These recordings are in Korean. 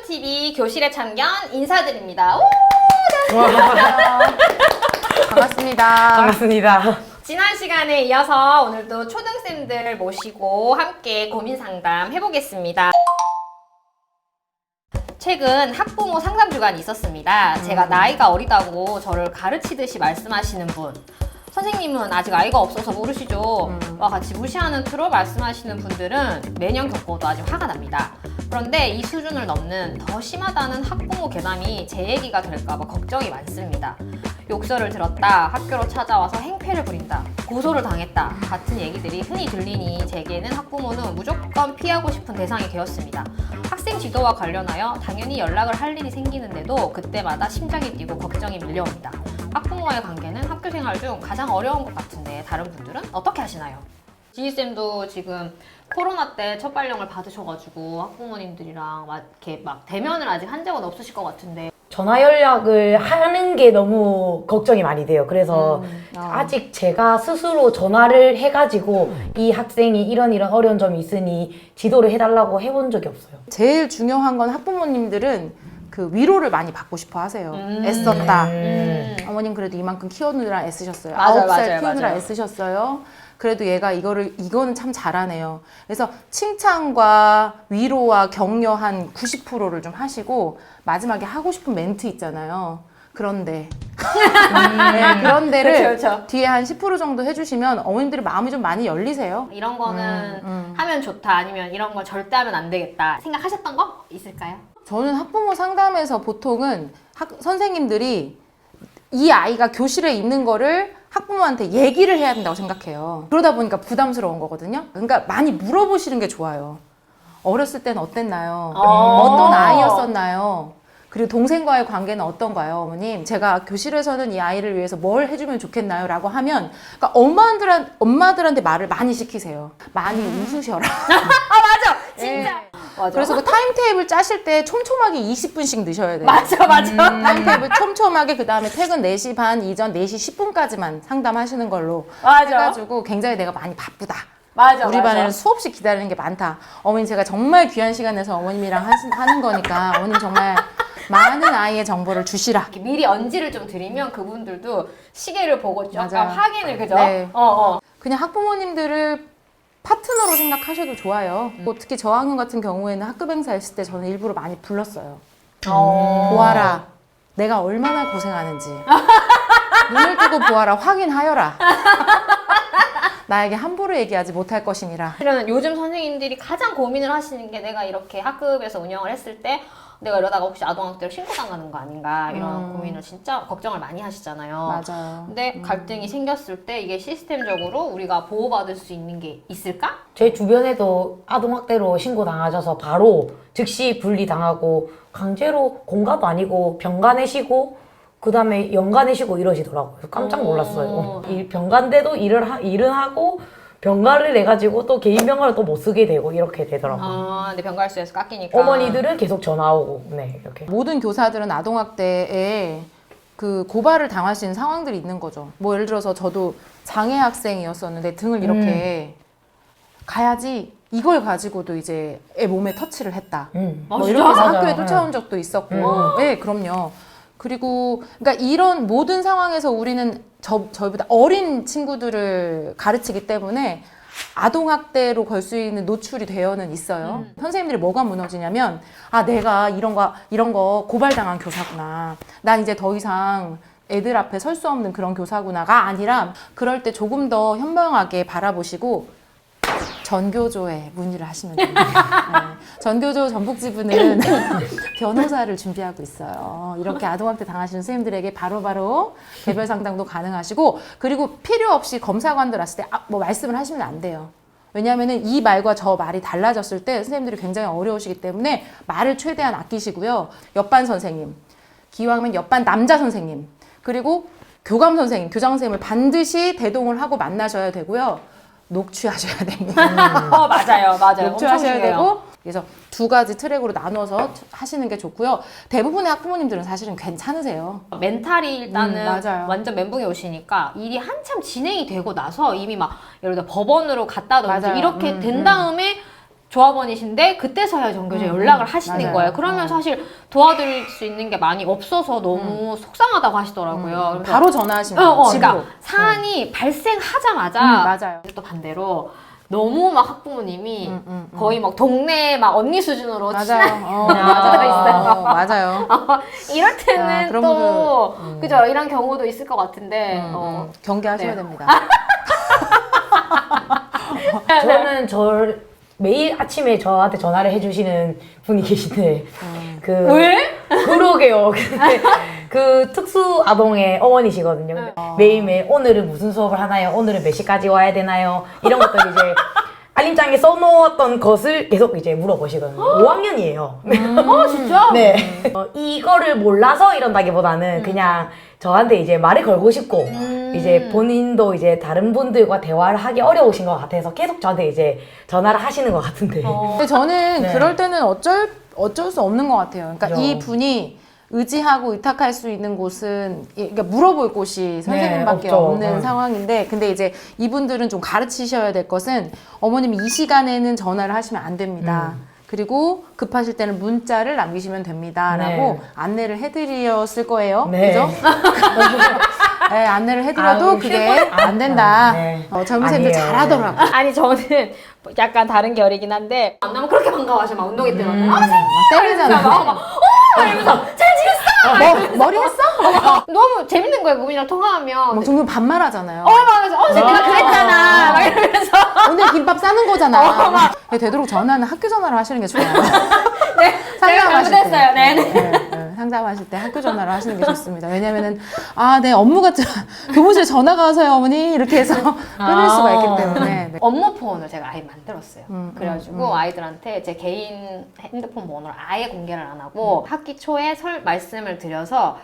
TV 교실의 참견 인사드립니다. 오! 반갑습니다. 반갑습니다. 지난 시간에 이어서 오늘도 초등생들 모시고 함께 고민 상담 해보겠습니다. 최근 학부모 상담 주간이 있었습니다. 제가 나이가 어리다고 저를 가르치듯이 말씀하시는 분, 선생님은 아직 아이가 없어서 모르시죠? 와 같이 무시하는 투로 말씀하시는 분들은 매년 겪어도 아직 화가 납니다. 그런데 이 수준을 넘는 더 심하다는 학부모 괴담이 제 얘기가 될까봐 걱정이 많습니다. 욕설을 들었다, 학교로 찾아와서 행패를 부린다, 고소를 당했다 같은 얘기들이 흔히 들리니 제게는 학부모는 무조건 피하고 싶은 대상이 되었습니다. 학생 지도와 관련하여 당연히 연락을 할 일이 생기는데도 그때마다 심장이 뛰고 걱정이 밀려옵니다. 학부모와의 관계는 학교 생활 중 가장 어려운 것 같은데 다른 분들은 어떻게 하시나요? 지희쌤도 지금 코로나 때 첫 발령을 받으셔가지고 학부모님들이랑 이렇게 대면을 아직 한 적은 없으실 것 같은데 전화 연락을 하는 게 너무 걱정이 많이 돼요. 그래서 아직 제가 스스로 전화를 해가지고 이 학생이 이런 어려운 점이 있으니 지도를 해달라고 해본 적이 없어요. 제일 중요한 건 학부모님들은 그 위로를 많이 받고 싶어 하세요. 애썼다. 어머님 그래도 이만큼 키우느라 애쓰셨어요. 맞아요, 9살 맞아요, 키우느라 맞아요. 애쓰셨어요. 그래도 얘가 이거는 참 잘하네요. 그래서 칭찬과 위로와 격려 한 90%를 좀 하시고 마지막에 하고 싶은 멘트 있잖아요. 그런데 네, 그런 데를 그쵸. 뒤에 한 10% 정도 해주시면 어머님들이 마음이 좀 많이 열리세요. 이런 거는 하면 좋다 아니면 이런 건 절대 하면 안 되겠다 생각하셨던 거 있을까요? 저는 학부모 상담에서 보통은 선생님들이 이 아이가 교실에 있는 거를 학부모한테 얘기를 해야 된다고 생각해요. 그러다 보니까 부담스러운 거거든요. 그러니까 많이 물어보시는 게 좋아요. 어렸을 때는 어땠나요? 어떤 아이였었나요? 그리고 동생과의 관계는 어떤가요, 어머님? 제가 교실에서는 이 아이를 위해서 뭘 해주면 좋겠나요? 라고 하면 그러니까 엄마들한테 말을 많이 시키세요. 많이 웃으셔라. 맞아! 진짜! 맞아. 그래서 그 타임테이블 짜실 때 촘촘하게 20분씩 넣으셔야 돼요. 맞아. 타임테이블 촘촘하게 그 다음에 퇴근 4시 반 이전 4시 10분까지만 상담하시는 걸로 맞아. 해가지고 굉장히 내가 많이 바쁘다. 맞아. 우리 반에는 수없이 기다리는 게 많다. 어머님 제가 정말 귀한 시간 내서 어머님이랑 하는 거니까 어머님 정말 많은 아이의 정보를 주시라. 이렇게 미리 언지를 좀 드리면 그분들도 시계를 보고 약간 맞아요. 확인을 그죠? 네. 어. 그냥 학부모님들을 파트너로 생각하셔도 좋아요. 특히 저학년 같은 경우에는 학급 행사 했을 때 저는 일부러 많이 불렀어요. 보아라. 내가 얼마나 고생하는지. 눈을 뜨고 보아라. 확인하여라. 나에게 함부로 얘기하지 못할 것이니라. 실은 요즘 선생님들이 가장 고민을 하시는 게 내가 이렇게 학급에서 운영을 했을 때 내가 이러다가 혹시 아동학대로 신고당하는 거 아닌가 이런 고민을 진짜 걱정을 많이 하시잖아요. 맞아요. 근데 갈등이 생겼을 때 이게 시스템적으로 우리가 보호받을 수 있는 게 있을까? 제 주변에도 아동학대로 신고당하셔서 바로 즉시 분리당하고 강제로 공가도 아니고 병가 내시고 그 다음에 연가 내시고 이러시더라고요. 그래서 깜짝 놀랐어요. 이 병가인데도 일은 하고 병가를 내가지고 또 개인 병가를 또 못 쓰게 되고 이렇게 되더라고요. 근데 병갈수에서 깎이니까. 어머니들은 계속 전화 오고 네 이렇게. 모든 교사들은 아동학대에 그 고발을 당할 수 있는 상황들이 있는 거죠. 뭐 예를 들어서 저도 장애 학생이었었는데 등을 이렇게 가야지 이걸 가지고도 이제 애 몸에 터치를 했다. 뭐 이렇게 해서 맞아요. 학교에 쫓아온 적도 있었고. 네, 그럼요. 그리고 그러니까 이런 모든 상황에서 우리는 저희보다 어린 친구들을 가르치기 때문에 아동학대로 걸 수 있는 노출이 되어는 있어요. 선생님들이 뭐가 무너지냐면 내가 이런 거 고발당한 교사구나. 난 이제 더 이상 애들 앞에 설 수 없는 그런 교사구나가 아니라 그럴 때 조금 더 현명하게 바라보시고 전교조에 문의를 하시면 됩니다. 네. 전교조 전북지부는 변호사를 준비하고 있어요. 이렇게 아동학대 당하시는 선생님들에게 바로바로 개별 상담도 가능하시고 그리고 필요 없이 검사관들 왔을 때 뭐 말씀을 하시면 안 돼요. 왜냐하면 이 말과 저 말이 달라졌을 때 선생님들이 굉장히 어려우시기 때문에 말을 최대한 아끼시고요. 옆반 선생님, 기왕이면 옆반 남자 선생님, 그리고 교감 선생님, 교장 선생님을 반드시 대동을 하고 만나셔야 되고요. 녹취하셔야 됩니다. 맞아요. 녹취하셔야 되고 그래서 두 가지 트랙으로 나눠서 하시는 게 좋고요. 대부분의 학부모님들은 사실은 괜찮으세요. 멘탈이 일단은 맞아요. 완전 멘붕에 오시니까 일이 한참 진행이 되고 나서 이미 막 예를 들어 법원으로 갔다든지 맞아요. 이렇게 된 다음에 조합원이신데 그때서야 정교조 연락을 하시는 맞아요. 거예요. 그러면 사실 도와드릴 수 있는 게 많이 없어서 너무 속상하다고 하시더라고요. 그래서 바로 전화하시면 돼요. 그러니까 집으로. 사안이 발생하자마자 맞아요. 또 반대로 너무 막 학부모님이 거의 막 동네 막 언니 수준으로 맞아요. 친한 맞아요. 있어요. 맞아요. 이럴 때는 그런 또 그죠 이런 경우도 있을 것 같은데 경계하셔야 네. 됩니다. 저는 매일 아침에 저한테 전화를 해주시는 분이 계신데 왜? 그러게요. 근데 그 특수 아동의 어머니시거든요. 근데 매일매일 오늘은 무슨 수업을 하나요? 오늘은 몇 시까지 와야 되나요? 이런 것들 이제 알림장에 써놓았던 것을 계속 이제 물어보시거든요. 5학년이에요. 진짜? 네. 이거를 몰라서 이런다기보다는 그냥 저한테 이제 말을 걸고 싶고 이제 본인도 이제 다른 분들과 대화를 하기 어려우신 것 같아서 계속 저한테 이제 전화를 하시는 것 같은데. 근데 저는 네. 그럴 때는 어쩔 수 없는 것 같아요. 그러니까 그죠. 이 분이 의지하고 의탁할 수 있는 곳은 그러니까 물어볼 곳이 선생님밖에 없죠. 없는 상황인데 근데 이제 이분들은 좀 가르치셔야 될 것은 어머님이 이 시간에는 전화를 하시면 안 됩니다. 그리고 급하실 때는 문자를 남기시면 됩니다. 네. 라고 안내를 해드렸을 거예요. 네. 그죠? 네, 안내를 해드려도 아유, 그게 안 된다. 네. 젊은 쌤들 아니에요. 잘하더라고. 아니 저는 약간 다른 결이긴 한데 만나면 그렇게 반가워하셔 막 운동회 때마다 막 때리잖아. 이러면서 잘 지냈어? 머리 했어? 너무 재밌는 거예요 그분이랑 통화하면 막 종종 반말하잖아요. 하면서 내가 그랬잖아 막 이러면서 오늘 김밥 싸는 거잖아. 되도록 전화는 학교 전화로 하시는 게 좋아요. 네 제가 상담하실 때. 잘못했어요 네네 네, 상담하실 때 학교 전화로 하시는 게 좋습니다. 왜냐면은 네 업무가 교무실 전화가 와서요 어머니 이렇게 해서 끊을 수가 있기 때문에. 네. 업무 폰을 제가 아예 만들었어요. 그래가지고 아이들한테 제 개인 핸드폰 번호를 아예 공개를 안 하고 학기 초에 말씀을 드려서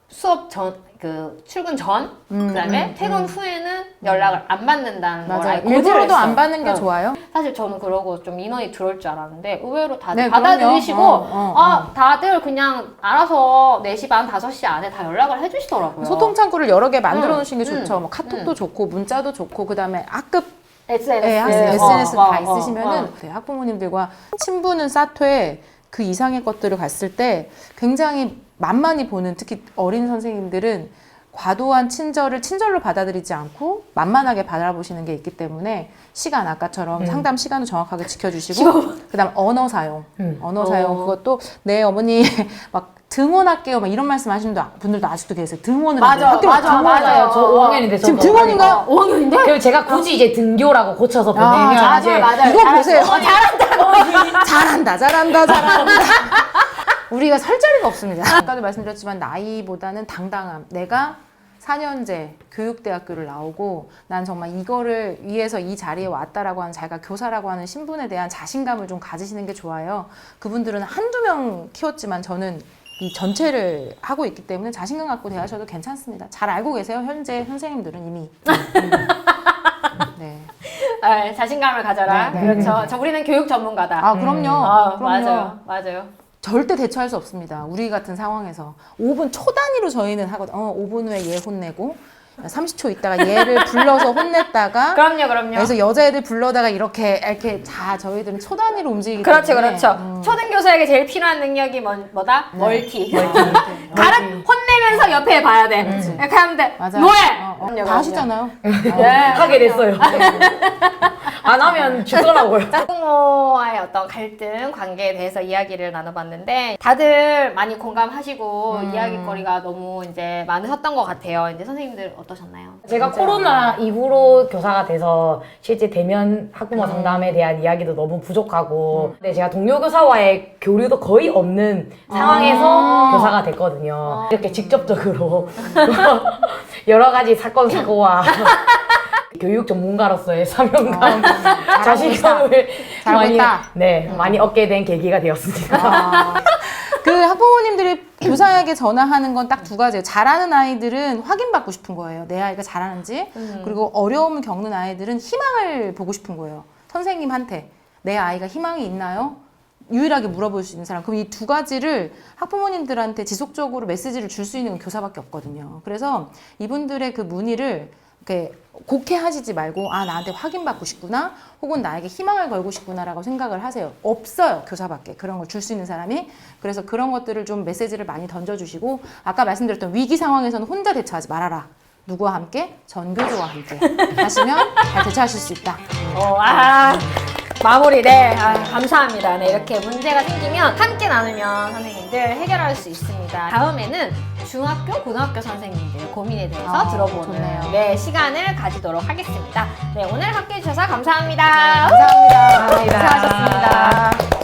수업 출근 전, 그다음에 퇴근 후에는 연락을 안 받는다는 걸 맞아요. 아예 고지를 일부러도 안 했어요. 받는 게 응. 좋아요. 사실 저는 그러고 좀 인원이 들어올 줄 알았는데 의외로 다들 네, 받아들이시고 그럼요. 다들 그냥 알아서 4시 반, 5시 안에 다 연락을 해주시더라고요. 소통 창구를 여러 개 만들어 놓으시는 게 좋죠. 음. 뭐 카톡도 좋고 문자도 좋고 그다음에 학급 SNS, SNS 다 있으시면은 네, 학부모님들과 친부는 사퇴 그 이상의 것들을 갔을 때 굉장히 만만히 보는 특히 어린 선생님들은 과도한 친절을 친절로 받아들이지 않고 만만하게 바라보시는 게 있기 때문에 시간 아까처럼 상담 시간을 정확하게 지켜주시고 그다음 언어 사용 언어 사용 그것도 네 어머니 막 등원할게요 막 이런 말씀하시는 분들도 아직도 계세요. 등원을 맞아, 하세요. 학교로 등원을 맞아요. 저 5학년인데 지금 등원인가? 5학년인데? 그럼 제가 굳이 이제 등교라고 고쳐서 보내면 맞아요. 이거 보세요. 잘한다. 잘한다. 우리가 설 자리가 없습니다. 아까도 말씀드렸지만 나이보다는 당당함. 내가 4년제 교육대학교를 나오고 난 정말 이거를 위해서 이 자리에 왔다라고 하는 자기가 교사라고 하는 신분에 대한 자신감을 좀 가지시는 게 좋아요. 그분들은 한두 명 키웠지만 저는 이 전체를 하고 있기 때문에 자신감 갖고 대하셔도 괜찮습니다. 잘 알고 계세요. 현재 선생님들은 이미. 네. 네, 자신감을 가져라. 네, 그렇죠. 우리는 교육 전문가다. 그럼요. 그럼요. 맞아요. 절대 대처할 수 없습니다. 우리 같은 상황에서 5분 초 단위로 저희는 하거든. 5분 후에 얘 혼내고 30초 있다가 얘를 불러서 혼냈다가 그럼요. 그래서 여자애들 불러다가 이렇게 저희들은 초 단위로 움직이기 그렇죠, 때문에 초등교사에게 제일 필요한 능력이 뭐다? 네. 멀티. 혼내면서 옆에 봐야 돼. 이렇게 하면 돼. 맞아. 뭐해? 다 하시잖아요. 네. 하게 됐어요. 안 하면 죽더라고요. 부모와의 어떤 갈등, 관계에 대해서 이야기를 나눠봤는데 다들 많이 공감하시고 이야기거리가 너무 이제 많으셨던 것 같아요. 이제 선생님들 어떠셨나요? 제가 코로나 이후로 교사가 돼서 실제 대면 학부모 상담에 대한 이야기도 너무 부족하고 근데 제가 동료 교사와의 교류도 거의 없는 상황에서 교사가 됐거든요. 이렇게 직접적으로 여러 가지 사건 사고와 교육 전문가로서의 사명감, 자신감을 많이, 많이 얻게 된 계기가 되었습니다. 그 학부모님들이 교사에게 전화하는 건 딱 두 가지예요. 잘하는 아이들은 확인받고 싶은 거예요. 내 아이가 잘하는지. 그리고 어려움을 겪는 아이들은 희망을 보고 싶은 거예요. 선생님한테 내 아이가 희망이 있나요? 유일하게 물어볼 수 있는 사람. 그럼 이 두 가지를 학부모님들한테 지속적으로 메시지를 줄 수 있는 건 교사밖에 없거든요. 그래서 이분들의 그 문의를 이렇게 곡해하시지 말고 아 나한테 확인받고 싶구나 혹은 나에게 희망을 걸고 싶구나라고 생각을 하세요. 없어요 교사밖에 그런 걸 줄 수 있는 사람이. 그래서 그런 것들을 좀 메시지를 많이 던져주시고 아까 말씀드렸던 위기 상황에서는 혼자 대처하지 말아라. 누구와 함께? 전교조와 함께 하시면 잘 대처하실 수 있다. 마무리, 네. 감사합니다. 네, 이렇게 문제가 생기면 함께 나누면 선생님들 해결할 수 있습니다. 다음에는 중학교, 고등학교 선생님들 고민에 대해서 들어보는 좋네요. 네, 시간을 가지도록 하겠습니다. 네, 오늘 함께 해주셔서 감사합니다. 감사합니다. 감사합니다. 고생하셨습니다.